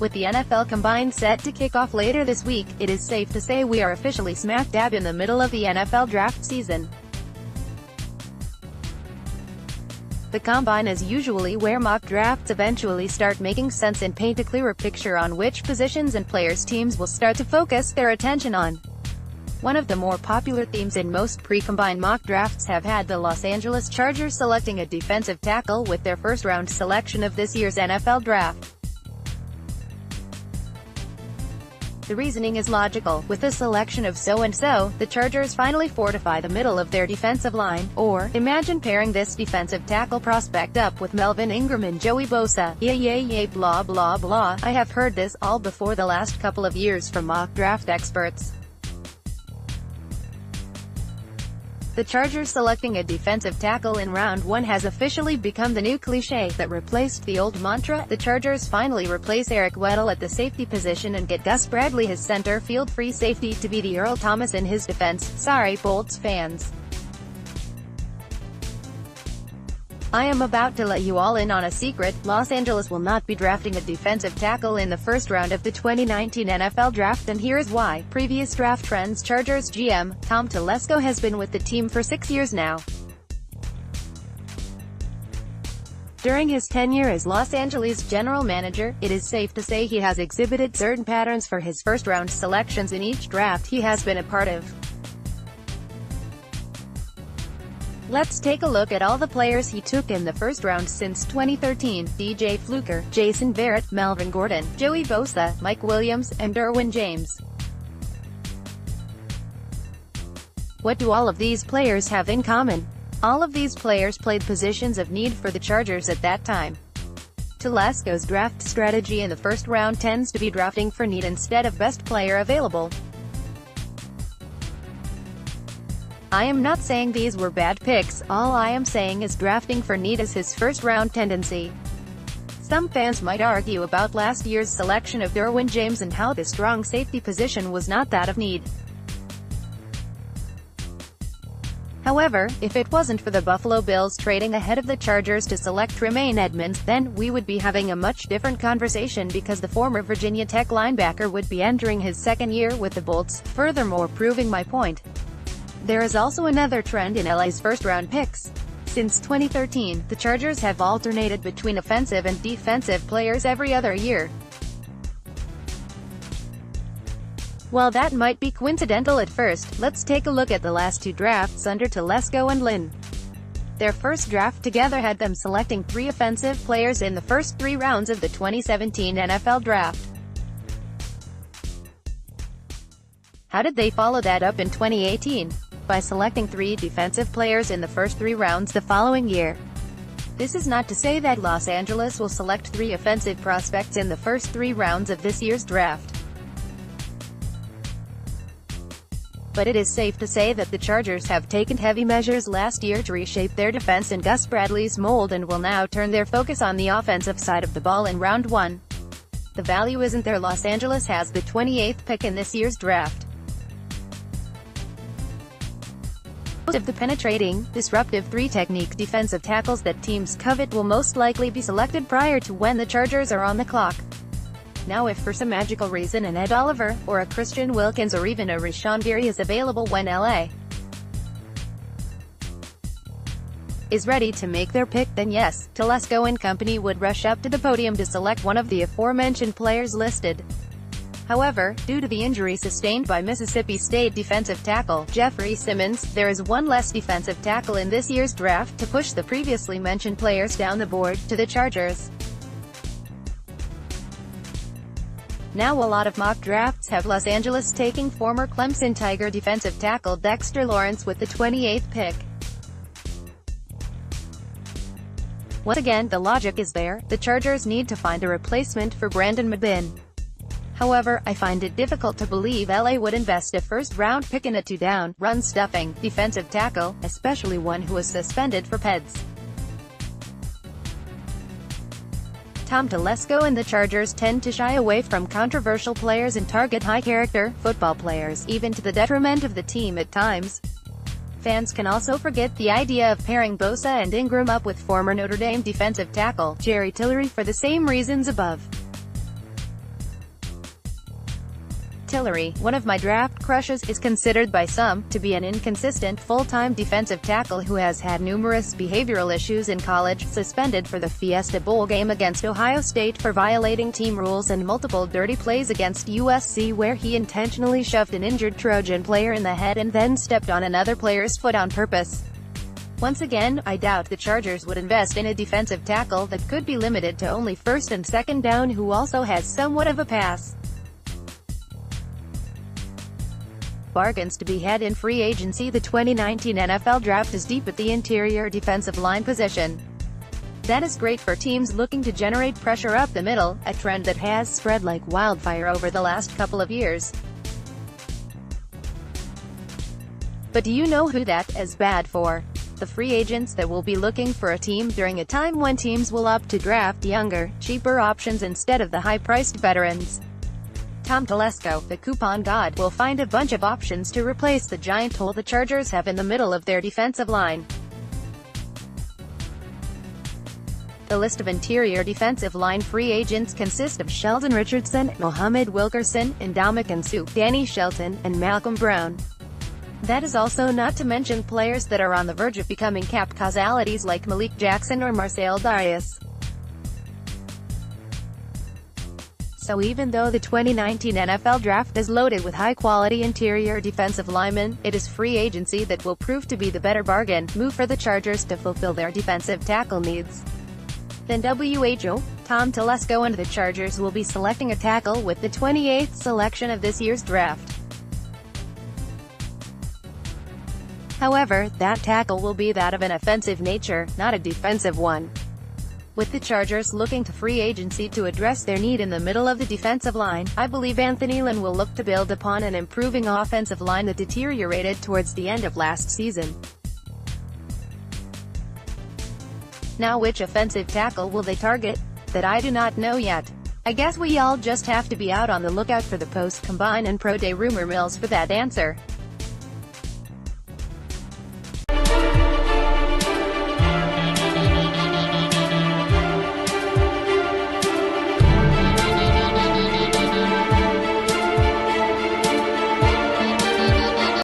With the NFL Combine set to kick off later this week, it is safe to say we are officially smack dab in the middle of the NFL draft season. The Combine is usually where mock drafts eventually start making sense and paint a clearer picture on which positions and players teams will start to focus their attention on. One of the more popular themes in most pre-combine mock drafts have had the Los Angeles Chargers selecting a defensive tackle with their first-round selection of this year's NFL draft. The reasoning is logical. With the selection of so-and-so, the Chargers finally fortify the middle of their defensive line. Or, imagine pairing this defensive tackle prospect up with Melvin Ingram and Joey Bosa. Yay blah blah blah. I have heard this all before the last couple of years from mock draft experts. The Chargers selecting a defensive tackle in round 1 has officially become the new cliché that replaced the old mantra. The Chargers finally replace Eric Weddle at the safety position and get Gus Bradley his center field free safety to be the Earl Thomas in his defense. Sorry, Bolts fans. I am about to let you all in on a secret. Los Angeles will not be drafting a defensive tackle in the first round of the 2019 NFL Draft, and here's why. Previous draft trends. Chargers GM, Tom Telesco has been with the team for 6 years now. During his tenure as Los Angeles general manager, it is safe to say he has exhibited certain patterns for his first-round selections in each draft he has been a part of. Let's take a look at all the players he took in the first round since 2013. DJ Fluker, Jason Verrett, Melvin Gordon, Joey Bosa, Mike Williams, and Derwin James. What do all of these players have in common? All of these players played positions of need for the Chargers at that time. Telesco's draft strategy in the first round tends to be drafting for need instead of best player available. I am not saying these were bad picks, all I am saying is drafting for need is his first-round tendency. Some fans might argue about last year's selection of Derwin James and how the strong safety position was not that of need. However, if it wasn't for the Buffalo Bills trading ahead of the Chargers to select Tremaine Edmunds, then we would be having a much different conversation because the former Virginia Tech linebacker would be entering his second year with the Bolts, furthermore proving my point. There is also another trend in LA's first-round picks. Since 2013, the Chargers have alternated between offensive and defensive players every other year. While that might be coincidental at first, let's take a look at the last 2 drafts under Telesco and Lynn. Their first draft together had them selecting 3 offensive players in the first 3 rounds of the 2017 NFL Draft. How did they follow that up in 2018? By selecting 3 defensive players in the first 3 rounds the following year. This is not to say that Los Angeles will select 3 offensive prospects in the first 3 rounds of this year's draft. But it is safe to say that the Chargers have taken heavy measures last year to reshape their defense in Gus Bradley's mold and will now turn their focus on the offensive side of the ball in round 1. The value isn't there. Los Angeles has the 28th pick in this year's draft. Most of the penetrating, disruptive 3-technique defensive tackles that teams covet will most likely be selected prior to when the Chargers are on the clock. Now if for some magical reason an Ed Oliver, or a Christian Wilkins or even a Rashawn Gary is available when LA is ready to make their pick, then yes, Telesco and company would rush up to the podium to select one of the aforementioned players listed. However, due to the injury sustained by Mississippi State defensive tackle Jeffrey Simmons, there is one less defensive tackle in this year's draft to push the previously mentioned players down the board to the Chargers. Now a lot of mock drafts have Los Angeles taking former Clemson Tiger defensive tackle Dexter Lawrence with the 28th pick. Once again, the logic is there. The Chargers need to find a replacement for Brandon McBinn. However, I find it difficult to believe LA would invest a first-round pick in a 2-down, run-stuffing, defensive tackle, especially one who is suspended for PEDs. Tom Telesco and the Chargers tend to shy away from controversial players and target high-character, football players, even to the detriment of the team at times. Fans can also forget the idea of pairing Bosa and Ingram up with former Notre Dame defensive tackle Jerry Tillery for the same reasons above. Tillery, one of my draft crushes, is considered by some to be an inconsistent full-time defensive tackle who has had numerous behavioral issues in college, suspended for the Fiesta Bowl game against Ohio State for violating team rules, and multiple dirty plays against USC where he intentionally shoved an injured Trojan player in the head and then stepped on another player's foot on purpose. Once again, I doubt the Chargers would invest in a defensive tackle that could be limited to only first and second down who also has somewhat of a pass. Bargains to be had in free agency. The 2019 NFL Draft is deep at the interior defensive line position. That is great for teams looking to generate pressure up the middle, a trend that has spread like wildfire over the last couple of years. But do you know who that is bad for? The free agents that will be looking for a team during a time when teams will opt to draft younger, cheaper options instead of the high-priced veterans. Tom Telesco, the coupon god, will find a bunch of options to replace the giant hole the Chargers have in the middle of their defensive line. The list of interior defensive line free agents consists of Sheldon Richardson, Mohamed Wilkerson, Ndamukong Suh, Danny Shelton, and Malcolm Brown. That is also not to mention players that are on the verge of becoming cap causalities like Malik Jackson or Marcel Darius. So even though the 2019 NFL Draft is loaded with high-quality interior defensive linemen, it is free agency that will prove to be the better bargain move for the Chargers to fulfill their defensive tackle needs. Then WHO, Tom Telesco and the Chargers will be selecting a tackle with the 28th selection of this year's draft. However, that tackle will be that of an offensive nature, not a defensive one. With the Chargers looking to free agency to address their need in the middle of the defensive line, I believe Anthony Lynn will look to build upon an improving offensive line that deteriorated towards the end of last season. Now which offensive tackle will they target? That I do not know yet. I guess we all just have to be out on the lookout for the post-combine and pro day rumor mills for that answer.